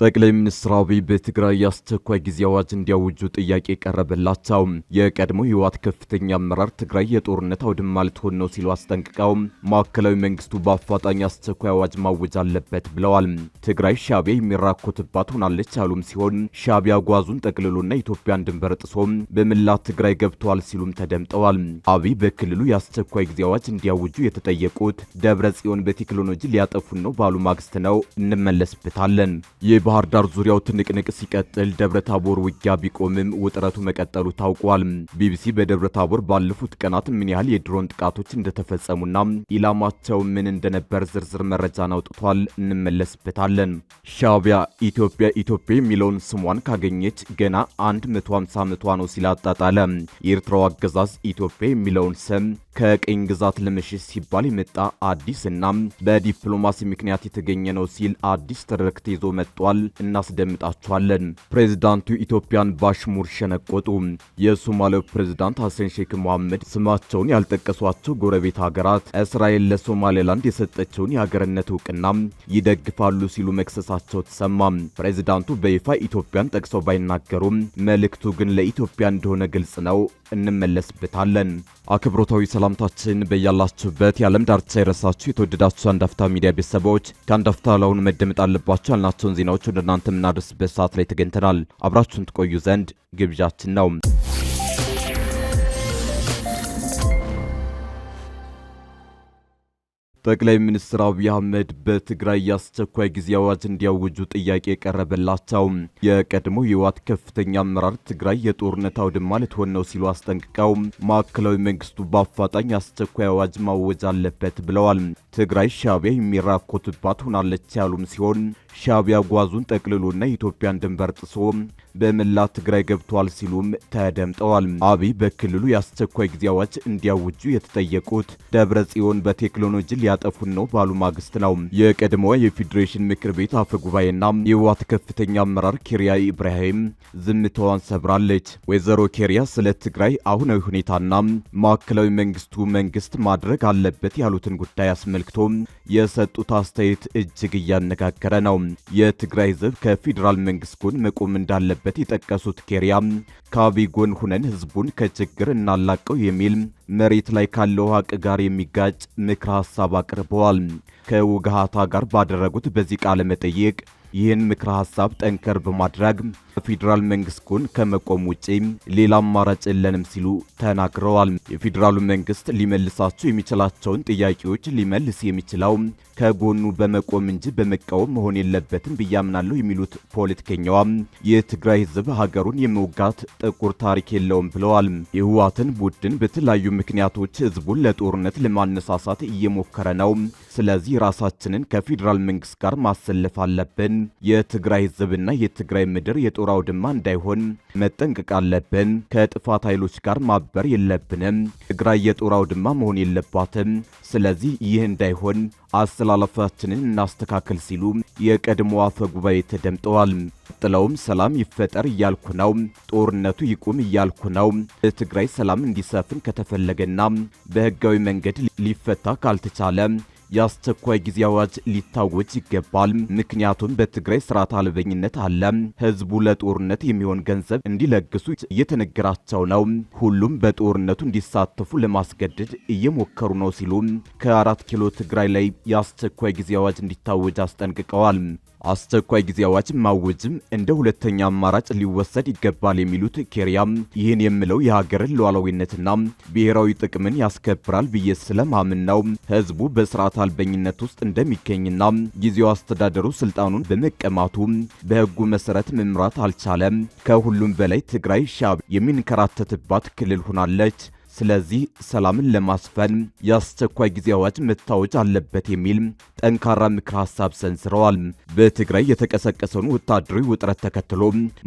ጠቅላይ ሚኒስትር አብይ በትግራይ የአስቸኳይ ጊዜ አዋጅ እንዲያውጁ ጥያቄ ቀረበላቸው። የቀድሞ ህወሓት ከፍተኛ አመራር ትግራይ የጦርነት አውድማ ልትሆን ነው ሲሉ አስጠንቅቀው ማዕከላዊ መንግስቱ በአፋጣኝ አስቸኳይ አዋጅ ማወጅ አለበት ብለዋል። ትግራይ ሻዕቢያ የሚራኮትባት ሆናለች ያሉም ሲሆን ሻዕቢያ ጓዙን ጠቅልሎና ኢትዮጵያን ድንበር ጥሶ በመላ ትግራይ ገብቷል ሲሉም ተደምጠዋል። አብይ በክልሉ የአስቸኳይ ጊዜ አዋጅ እንዲያውጁ የተጠየቁት ደብረ ጽዮን በቴክኖሎጂ ሊያጠፉን ነው ባሉ ማግስት ነው። እንመለስበታለን። ባህር ዳር ዙሪያው ትንቅንቅ ሲቀጥል ደብረ ታቦር ውጊያ ቢቆምም ውጥረቱ መቀጠሉ ታውቋል። ቢቢሲ በደብረ ታቦር ባለፉት ቀናት ምን ያህል የድሮን ጥቃቶች እንደተፈጸሙና ኢላማቸው ምን እንደነበር ዝርዝር መረጃን አውጥቷል። እንመለስበታለን። ሻዕቢያ ኢትዮጵያ የሚለውን ስሟን ካገኘች ገና 150 ዓመቷ ነው ሲል አጣጣለ። የኤርትራው አገዛዝ ኢትዮጵያ የሚለውን ስም ከቅኝ ግዛት ለመሸሽ ሲባል የመጣ አዲስና በዲፕሎማሲ ምክንያት የተገኘ ነው ሲል አዲስ ትርክት ይዞ መጥቷል። እናስደምጣቸዋለን። ፕሬዝዳንቱ ኢትዮጵያን ባሽሙር ሸነቆጡ። የሶማሊያው ፕሬዝዳንት ሐሰን ሼክ መሐመድ ስማቸውን ያልጠቀሷቸው ጎረቤት ሀገራት እስራኤል ለሶማሌላንድ የሰጠችውን የሀገርነት እውቅና ይደግፋሉ ሲሉ መክሰሳቸው ተሰማ። ፕሬዝዳንቱ በይፋ ኢትዮጵያን ጠቅሰው ባይናገሩም መልእክቱ ግን ለኢትዮጵያ እንደሆነ ግልጽ ነው። እንመለስበታለን። አክብሮታዊ ሰላምታችን በያላችሁበት የዓለም ዳርቻ የረሳችሁ የተወደዳችሁ አንድ አፍታ ሚዲያ ቤተሰቦች ከአንድ አፍታ ለአሁኑ መደመጥ አለባቸው ያልናቸውን ዜናዎች ወደ እናንተ የምናደርስበት ሰዓት ላይ ተገኝተናል። አብራችሁን ትቆዩ ዘንድ ግብዣችን ነው። ጠቅላይ ሚኒስትር አብይ አህመድ በትግራይ የአስቸኳይ ጊዜ አዋጅ እንዲያውጁ ጥያቄ ቀረበላቸው። የቀድሞ ህወሓት ከፍተኛ አመራር ትግራይ የጦርነት አውድማ ልትሆን ነው ሲሉ አስጠንቅቀው ማዕከላዊ መንግስቱ በአፋጣኝ አስቸኳይ አዋጅ ማወጅ አለበት ብለዋል። ትግራይ ሻዕቢያ የሚራኮትባት ሆናለች ያሉም ሲሆን ሻዕቢያ ጓዙን ጠቅልሎና የኢትዮጵያን ድንበር ጥሶ በመላ ትግራይ ገብቷል ሲሉም ተደምጠዋል። አብይ በክልሉ የአስቸኳይ ጊዜ አዋጅ እንዲያውጁ የተጠየቁት ደብረ ጽዮን በቴክኖሎጂ ሊያጠፉን ነው ባሉ ማግስት ነው። የቀድሞዋ የፌዴሬሽን ምክር ቤት አፈ ጉባኤና የህወሓት ከፍተኛ አመራር ኬሪያ ኢብራሂም ዝምታዋን ሰብራለች። ወይዘሮ ኬሪያ ስለ ትግራይ አሁናዊ ሁኔታና ማዕከላዊ መንግስት ማድረግ አለበት ያሉትን ጉዳይ አስመልክቶ የሰጡት አስተያየት እጅግ እያነጋገረ ነው። የትግራይ ህዝብ ከፌዴራል መንግስት ጎን መቆም እንዳለበት የጠቀሱት ኬሪያ ከአብይ ጎን ሁነን ህዝቡን ከችግር እናላቀው የሚል መሬት ላይ ካለው ሀቅ ጋር የሚጋጭ ምክረ ሐሳብ አቅርበዋል። ከውግሃታ ጋር ባደረጉት በዚህ ቃለ መጠይቅ ይህን ምክረ ሐሳብ ጠንከር በማድረግ ፌዴራል መንግስት ጎን ከመቆም ውጪ ሌላ አማራጭ የለንም ሲሉ ተናግረዋል። የፌዴራሉ መንግስት ሊመልሳቸው የሚችላቸውን ጥያቄዎች ሊመልስ የሚችለው ከጎኑ በመቆም እንጂ በመቃወም መሆን የለበትም ብያምናለሁ የሚሉት ፖለቲከኛዋ የትግራይ ህዝብ ሀገሩን የመውጋት ጥቁር ታሪክ የለውም ብለዋል። የህወሓትን ቡድን በተለያዩ ምክንያቶች ህዝቡን ለጦርነት ለማነሳሳት እየሞከረ ነው። ስለዚህ ራሳችንን ከፌዴራል መንግስት ጋር ማሰለፍ አለብን። የትግራይ ህዝብና የትግራይ ምድር የጦር አውድማ እንዳይሆን መጠንቀቅ አለብን። ከጥፋት ኃይሎች ጋር ማበር የለብንም። ትግራይ የጦር አውድማ መሆን የለባትም። ስለዚህ ይህ እንዳይሆን አስተላለፋችንን እናስተካከል ሲሉ የቀድሞ አፈ ጉባኤ ተደምጠዋል። ጥለውም ሰላም ይፈጠር እያልኩ ነው፣ ጦርነቱ ይቁም እያልኩ ነው። በትግራይ ሰላም እንዲሰፍን ከተፈለገና በህጋዊ መንገድ ሊፈታ ካልተቻለ የአስቸኳይ ጊዜ አዋጅ ሊታወጅ ይገባል። ምክንያቱም በትግራይ ስርዓት አልበኝነት አለ። ህዝቡ ለጦርነት የሚሆን ገንዘብ እንዲለግሱ እየተነገራቸው ነው። ሁሉም በጦርነቱ እንዲሳተፉ ለማስገደድ እየሞከሩ ነው ሲሉ ከ4 ኪሎ ትግራይ ላይ የአስቸኳይ ጊዜ አዋጅ እንዲታወጅ አስጠንቅቀዋል። አስቸኳይ ጊዜ አዋጅ ማወጅም እንደ ሁለተኛ አማራጭ ሊወሰድ ይገባል የሚሉት ኬሪያም ይህን የምለው የሀገርን ሉዓላዊነትና ብሔራዊ ጥቅምን ያስከብራል ብዬ ስለማምን ነው። ህዝቡ በስርዓት አልበኝነት ውስጥ እንደሚገኝና ጊዜው አስተዳደሩ ስልጣኑን በመቀማቱ በህጉ መሰረት መምራት አልቻለም። ከሁሉም በላይ ትግራይ ሻዕቢያ የሚንከራተትባት ክልል ሆናለች። ስለዚህ ሰላምን ለማስፈን የአስቸኳይ ጊዜ አዋጅ መታወጅ አለበት የሚል ጠንካራ ምክር ሐሳብ ሰንዝረዋል። በትግራይ የተቀሰቀሰውን ወታደራዊ ውጥረት ተከትሎ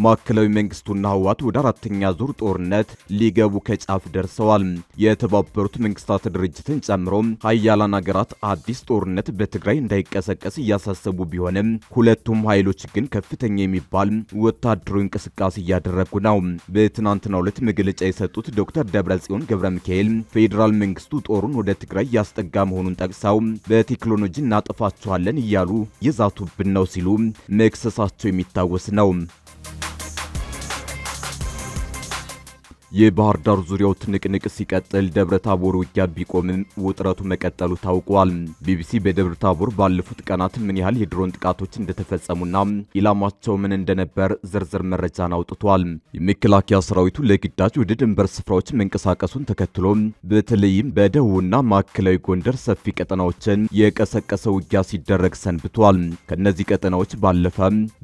ማዕከላዊ መንግስቱና ህወሓት ወደ 4ኛ ዙር ጦርነት ሊገቡ ከጫፍ ደርሰዋል። የተባበሩት መንግስታት ድርጅትን ጨምሮ ሀያላን ሀገራት አዲስ ጦርነት በትግራይ እንዳይቀሰቀስ እያሳሰቡ ቢሆንም ሁለቱም ኃይሎች ግን ከፍተኛ የሚባል ወታደራዊ እንቅስቃሴ እያደረጉ ነው። በትናንትናው ዕለት መግለጫ የሰጡት ዶክተር ደብረጽዮን ገብረ ሚካኤል ፌዴራል መንግስቱ ጦሩን ወደ ትግራይ ያስጠጋ መሆኑን ጠቅሰው በቴክኖሎጂ እናጠፋቸዋለን እያሉ የዛቱብን ነው ሲሉ መክሰሳቸው የሚታወስ ነው። የባህር ዳር ዙሪያው ትንቅንቅ ሲቀጥል ደብረ ታቦር ውጊያ ቢቆምም ውጥረቱ መቀጠሉ ታውቋል። ቢቢሲ በደብረ ታቦር ባለፉት ቀናት ምን ያህል የድሮን ጥቃቶች እንደተፈጸሙና ኢላማቸው ምን እንደነበር ዝርዝር መረጃን አውጥቷል። የመከላከያ ሰራዊቱ ለግዳጅ ወደ ድንበር ስፍራዎች መንቀሳቀሱን ተከትሎ በተለይም በደቡብና ማዕከላዊ ጎንደር ሰፊ ቀጠናዎችን የቀሰቀሰ ውጊያ ሲደረግ ሰንብቷል። ከነዚህ ቀጠናዎች ባለፈ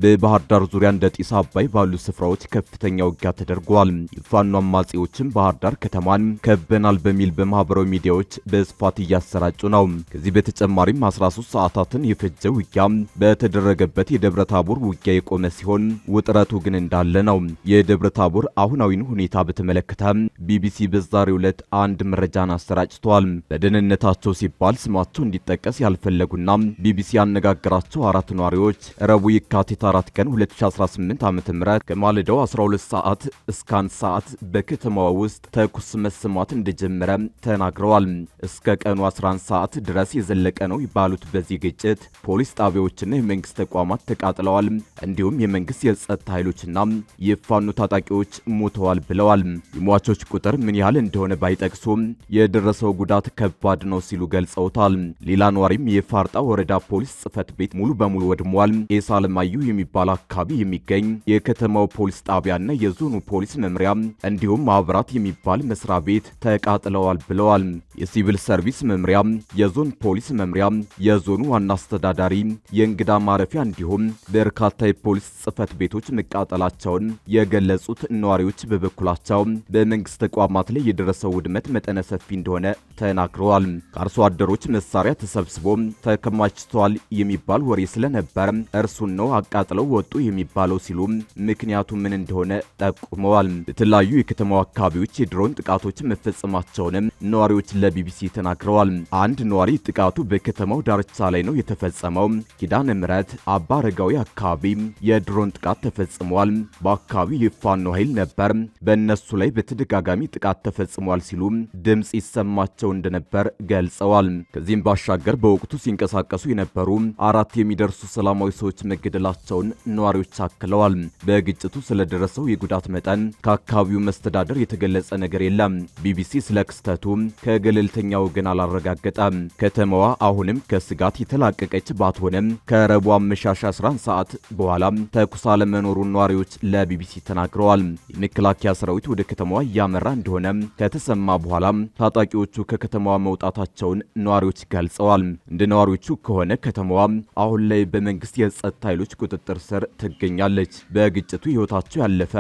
በባህር ዳር ዙሪያ እንደ ጢስ አባይ ባሉ ስፍራዎች ከፍተኛ ውጊያ ተደርጓል። የፋኖ አማጺዎችን ባህር ዳር ከተማን ከበናል በሚል በማህበራዊ ሚዲያዎች በስፋት እያሰራጩ ነው። ከዚህ በተጨማሪም 13 ሰዓታትን የፈጀ ውጊያ በተደረገበት የደብረ ታቦር ውጊያ የቆመ ሲሆን ውጥረቱ ግን እንዳለ ነው። የደብረ ታቦር አሁናዊን ሁኔታ በተመለከተ ቢቢሲ በዛሬው ዕለት አንድ መረጃን አሰራጭቷል። ለደህንነታቸው ሲባል ስማቸው እንዲጠቀስ ያልፈለጉና ቢቢሲ ያነጋገራቸው 4 ነዋሪዎች ረቡዕ የካቲት 4 ቀን 2018 ዓ.ም ከማለዳው 12 ሰዓት እስከ 1 ሰዓት በከተማዋ ውስጥ ተኩስ መሰማት እንደጀመረ ተናግረዋል። እስከ ቀኑ 11 ሰዓት ድረስ የዘለቀ ነው ባሉት በዚህ ግጭት ፖሊስ ጣቢያዎችና የመንግስት ተቋማት ተቃጥለዋል። እንዲሁም የመንግስት የጸጥታ ኃይሎችና የፋኖ ታጣቂዎች ሞተዋል ብለዋል። የሟቾች ቁጥር ምን ያህል እንደሆነ ባይጠቅሱም የደረሰው ጉዳት ከባድ ነው ሲሉ ገልጸውታል። ሌላ ነዋሪም የፋርጣ ወረዳ ፖሊስ ጽህፈት ቤት ሙሉ በሙሉ ወድሟል። ኤሳ አለማዩ የሚባል አካባቢ የሚገኝ የከተማው ፖሊስ ጣቢያና የዞኑ ፖሊስ መምሪያ እንዲሁም ማህበራት የሚባል መስሪያ ቤት ተቃጥለዋል ብለዋል። የሲቪል ሰርቪስ መምሪያ፣ የዞን ፖሊስ መምሪያ፣ የዞኑ ዋና አስተዳዳሪ፣ የእንግዳ ማረፊያ እንዲሁም በርካታ የፖሊስ ጽህፈት ቤቶች መቃጠላቸውን የገለጹት ነዋሪዎች በበኩላቸው በመንግስት ተቋማት ላይ የደረሰው ውድመት መጠነ ሰፊ እንደሆነ ተናግረዋል። ከአርሶ አደሮች መሳሪያ ተሰብስቦ ተከማችቷል የሚባል ወሬ ስለነበር እርሱን ነው አቃጥለው ወጡ የሚባለው ሲሉ ምክንያቱ ምን እንደሆነ ጠቁመዋል። የተለያዩ የከተማው አካባቢዎች የድሮን ጥቃቶች መፈጸማቸውንም ነዋሪዎች ለቢቢሲ ተናግረዋል። አንድ ነዋሪ ጥቃቱ በከተማው ዳርቻ ላይ ነው የተፈጸመው፣ ኪዳነ ምሕረት አባ አረጋዊ አካባቢ የድሮን ጥቃት ተፈጽሟል፣ በአካባቢው የፋኖ ኃይል ነበር፣ በእነሱ ላይ በተደጋጋሚ ጥቃት ተፈጽሟል ሲሉ ድምጽ ይሰማቸው እንደነበር ገልጸዋል። ከዚህም ባሻገር በወቅቱ ሲንቀሳቀሱ የነበሩ 4 የሚደርሱ ሰላማዊ ሰዎች መገደላቸውን ነዋሪዎች አክለዋል። በግጭቱ ስለደረሰው የጉዳት መጠን ከአካባቢው መስተዳደር የተገለጸ ነገር የለም። ቢቢሲ ስለ ክስተቱ ከገለልተኛ ወገን አላረጋገጠም። ከተማዋ አሁንም ከስጋት የተላቀቀች ባትሆንም ከረቡዕ አመሻሽ 11 ሰዓት በኋላ ተኩስ አለመኖሩን ነዋሪዎች ለቢቢሲ ተናግረዋል። የመከላከያ ሰራዊት ወደ ከተማዋ እያመራ እንደሆነ ከተሰማ በኋላ ታጣቂዎቹ ከከተማዋ መውጣታቸውን ነዋሪዎች ገልጸዋል። እንደ ነዋሪዎቹ ከሆነ ከተማዋ አሁን ላይ በመንግስት የጸጥታ ኃይሎች ቁጥጥር ስር ትገኛለች። በግጭቱ ህይወታቸው ያለፈ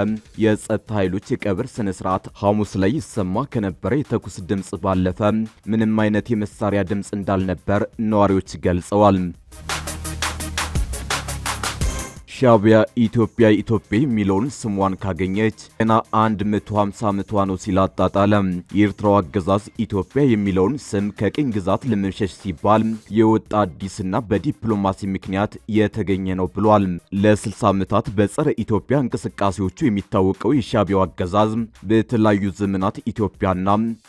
የጸጥታ ኃይሎች የቀብር ስነ ስርዓት ሐሙስ ላይ ይሰማ ከነበረ የተኩስ ድምጽ ባለፈ ምንም አይነት የመሳሪያ ድምጽ እንዳልነበር ነዋሪዎች ገልጸዋል። ሻዕቢያ ኢትዮጵያ የሚለውን ስሟን ካገኘች ገና 150 ዓመቷ ነው ሲል አጣጣለ። የኤርትራው አገዛዝ ኢትዮጵያ የሚለውን ስም ከቅኝ ግዛት ለመሸሽ ሲባል የወጣ አዲስና በዲፕሎማሲ ምክንያት የተገኘ ነው ብሏል። ለ60 ዓመታት በጸረ ኢትዮጵያ እንቅስቃሴዎቹ የሚታወቀው የሻዕቢያው አገዛዝ በተለያዩ ዘመናት ኢትዮጵያና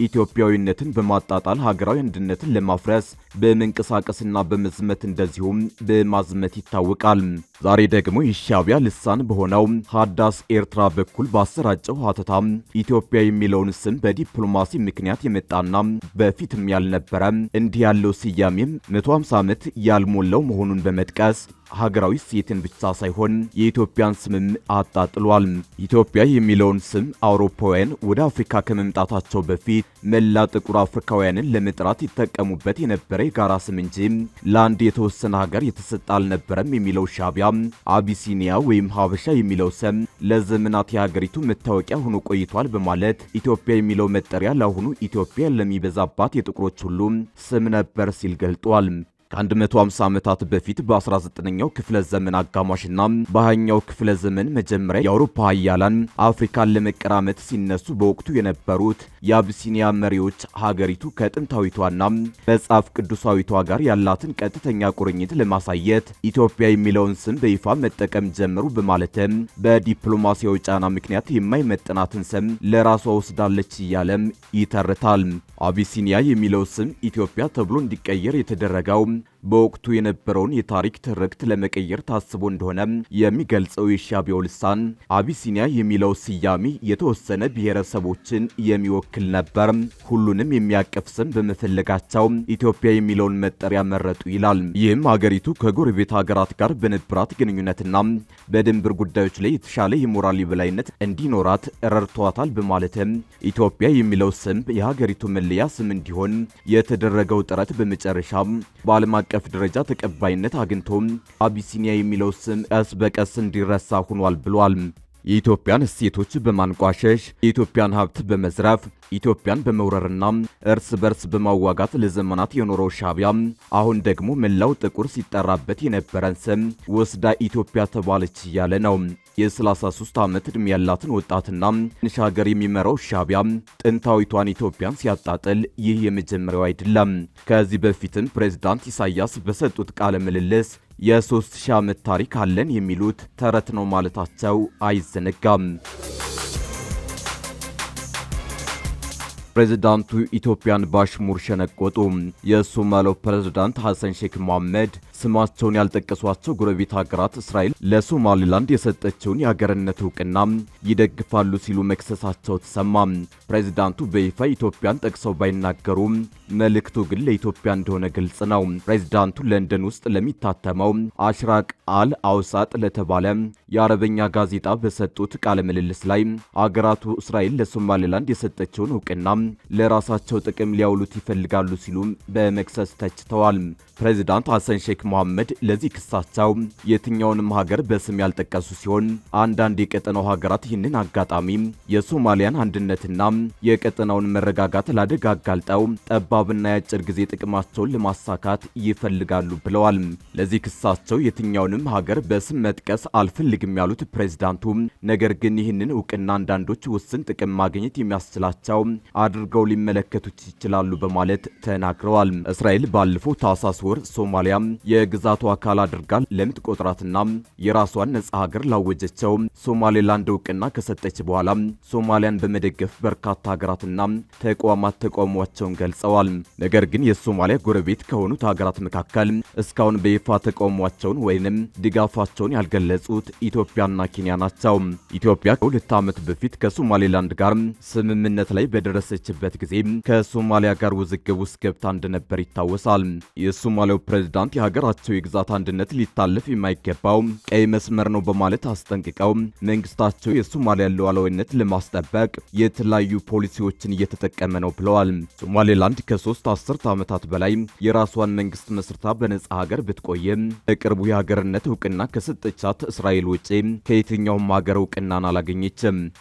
ኢትዮጵያዊነትን በማጣጣል ሀገራዊ አንድነትን ለማፍረስ በመንቀሳቀስና በመዝመት እንደዚሁም በማዝመት ይታወቃል። ዛሬ ደግሞ የሻዕቢያ ልሳን በሆነው ሀዳስ ኤርትራ በኩል ባሰራጨው ሀተታ ኢትዮጵያ የሚለውን ስም በዲፕሎማሲ ምክንያት የመጣና በፊትም ያልነበረ እንዲህ ያለው ስያሜም 150 ዓመት ያልሞላው መሆኑን በመጥቀስ ሀገራዊ ሴትን ብቻ ሳይሆን የኢትዮጵያን ስምም አጣጥሏል። ኢትዮጵያ የሚለውን ስም አውሮፓውያን ወደ አፍሪካ ከመምጣታቸው በፊት መላ ጥቁር አፍሪካውያንን ለመጥራት ይጠቀሙበት የነበረ የጋራ ስም እንጂ ለአንድ የተወሰነ ሀገር የተሰጠ አልነበረም የሚለው ሻዕቢያ አቢሲኒያ ወይም ሀበሻ የሚለው ስም ለዘመናት የሀገሪቱ መታወቂያ ሆኖ ቆይቷል በማለት ኢትዮጵያ የሚለው መጠሪያ ለአሁኑ ኢትዮጵያ ለሚበዛባት የጥቁሮች ሁሉ ስም ነበር ሲል ገልጧል። ከ150 ዓመታት በፊት በ19ኛው ክፍለ ዘመን አጋማሽና በ20ኛው ክፍለ ዘመን መጀመሪያ የአውሮፓ ኃያላን አፍሪካን ለመቀራመት ሲነሱ በወቅቱ የነበሩት የአቢሲኒያ መሪዎች ሀገሪቱ ከጥንታዊቷና መጽሐፍ ቅዱሳዊቷ ጋር ያላትን ቀጥተኛ ቁርኝት ለማሳየት ኢትዮጵያ የሚለውን ስም በይፋ መጠቀም ጀመሩ በማለትም በዲፕሎማሲያዊ ጫና ምክንያት የማይመጥናትን ስም ለራሷ ወስዳለች እያለም ይተርታል። አቢሲኒያ የሚለው ስም ኢትዮጵያ ተብሎ እንዲቀየር የተደረገው በወቅቱ የነበረውን የታሪክ ትርክት ለመቀየር ታስቦ እንደሆነ የሚገልጸው የሻዕቢያው ልሳን አቢሲኒያ የሚለው ስያሜ የተወሰነ ብሔረሰቦችን የሚወክል ነበር። ሁሉንም የሚያቅፍ ስም በመፈለጋቸው ኢትዮጵያ የሚለውን መጠሪያ መረጡ ይላል። ይህም ሀገሪቱ ከጎረቤት ሀገራት ጋር በነበራት ግንኙነትና በድንበር ጉዳዮች ላይ የተሻለ የሞራል የበላይነት እንዲኖራት ረድቷታል በማለትም ኢትዮጵያ የሚለው ስም የሀገሪቱ መለያ ስም እንዲሆን የተደረገው ጥረት በመጨረሻ በዓለም አቀፍ ደረጃ ተቀባይነት አግኝቶ አቢሲኒያ የሚለው ስም ቀስ በቀስ እንዲረሳ ሆኗል ብሏል። የኢትዮጵያን እሴቶች በማንቋሸሽ የኢትዮጵያን ሀብት በመዝረፍ ኢትዮጵያን በመውረርና እርስ በርስ በማዋጋት ለዘመናት የኖረው ሻዕቢያ አሁን ደግሞ መላው ጥቁር ሲጠራበት የነበረን ስም ወስዳ ኢትዮጵያ ተባለች እያለ ነው። የ33 ዓመት ዕድሜ ያላትን ወጣትና ትንሽ ሀገር የሚመራው ሻዕቢያ ጥንታዊቷን ኢትዮጵያን ሲያጣጥል ይህ የመጀመሪያው አይደለም። ከዚህ በፊትም ፕሬዝዳንት ኢሳያስ በሰጡት ቃለ ምልልስ የ3000 ዓመት ታሪክ አለን የሚሉት ተረት ነው ማለታቸው አይዘነጋም። ፕሬዝዳንቱ ኢትዮጵያን ባሽሙር ሸነቆጡ። የሶማሊያው ፕሬዝዳንት ሐሰን ሼክ መሐመድ ስማቸውን ያልጠቀሷቸው ጎረቤት ሀገራት እስራኤል ለሶማሊላንድ የሰጠችውን የሀገርነት እውቅና ይደግፋሉ ሲሉ መክሰሳቸው ተሰማ። ፕሬዝዳንቱ በይፋ ኢትዮጵያን ጠቅሰው ባይናገሩም መልእክቱ ግን ለኢትዮጵያ እንደሆነ ግልጽ ነው። ፕሬዝዳንቱ ለንደን ውስጥ ለሚታተመው አሽራቅ አል አውሳጥ ለተባለ የአረበኛ ጋዜጣ በሰጡት ቃለ ምልልስ ላይ አገራቱ እስራኤል ለሶማሊላንድ የሰጠችውን እውቅና ለራሳቸው ጥቅም ሊያውሉት ይፈልጋሉ ሲሉ በመክሰስ ተችተዋል። ፕሬዝዳንት ሐሰን ሼክ መሐመድ ለዚህ ክሳቸው የትኛውንም ሀገር በስም ያልጠቀሱ ሲሆን አንዳንድ የቀጠናው ሀገራት ይህንን አጋጣሚ የሶማሊያን አንድነትና የቀጠናውን መረጋጋት ላደጋ አጋልጠው ጠባብና የአጭር ጊዜ ጥቅማቸውን ለማሳካት ይፈልጋሉ ብለዋል። ለዚህ ክሳቸው የትኛውንም ሀገር በስም መጥቀስ አልፈልግም ያሉት ፕሬዝዳንቱ ነገር ግን ይህንን እውቅና አንዳንዶች ውስን ጥቅም ማግኘት የሚያስችላቸው አድርገው ሊመለከቱት ይችላሉ በማለት ተናግረዋል። እስራኤል ባለፈው ታህሳስ ወር ሶማሊያ የግዛቱ አካል አድርጋ ለምትቆጥራትና የራሷን ነጻ ሀገር ላወጀችው ሶማሌላንድ እውቅና ከሰጠች በኋላ ሶማሊያን በመደገፍ በርካታ ሀገራትና ተቋማት ተቃውሟቸውን ገልጸዋል። ነገር ግን የሶማሊያ ጎረቤት ከሆኑት ሀገራት መካከል እስካሁን በይፋ ተቃውሟቸውን ወይንም ድጋፋቸውን ያልገለጹት ኢትዮጵያና ኬንያ ናቸው። ኢትዮጵያ ከ2 ዓመት በፊት ከሶማሌላንድ ጋር ስምምነት ላይ በደረሰችበት ጊዜ ከሶማሊያ ጋር ውዝግብ ውስጥ ገብታ እንደነበር ይታወሳል። የሶማሊያው ፕሬዝዳንት የሀገራቸው የግዛት አንድነት ሊታለፍ የማይገባው ቀይ መስመር ነው በማለት አስጠንቅቀው መንግስታቸው የሶማሊያን ሉዓላዊነት ለማስጠበቅ የተለያዩ ፖሊሲዎችን እየተጠቀመ ነው ብለዋል። ሶማሌላንድ ከ3 አስርት ዓመታት በላይ የራሷን መንግስት መስርታ በነጻ ሀገር ብትቆይም በቅርቡ የሀገርነት እውቅና ከሰጠቻት እስራኤል ውጪ ከየትኛውም ሀገር እውቅናን አላገኘችም።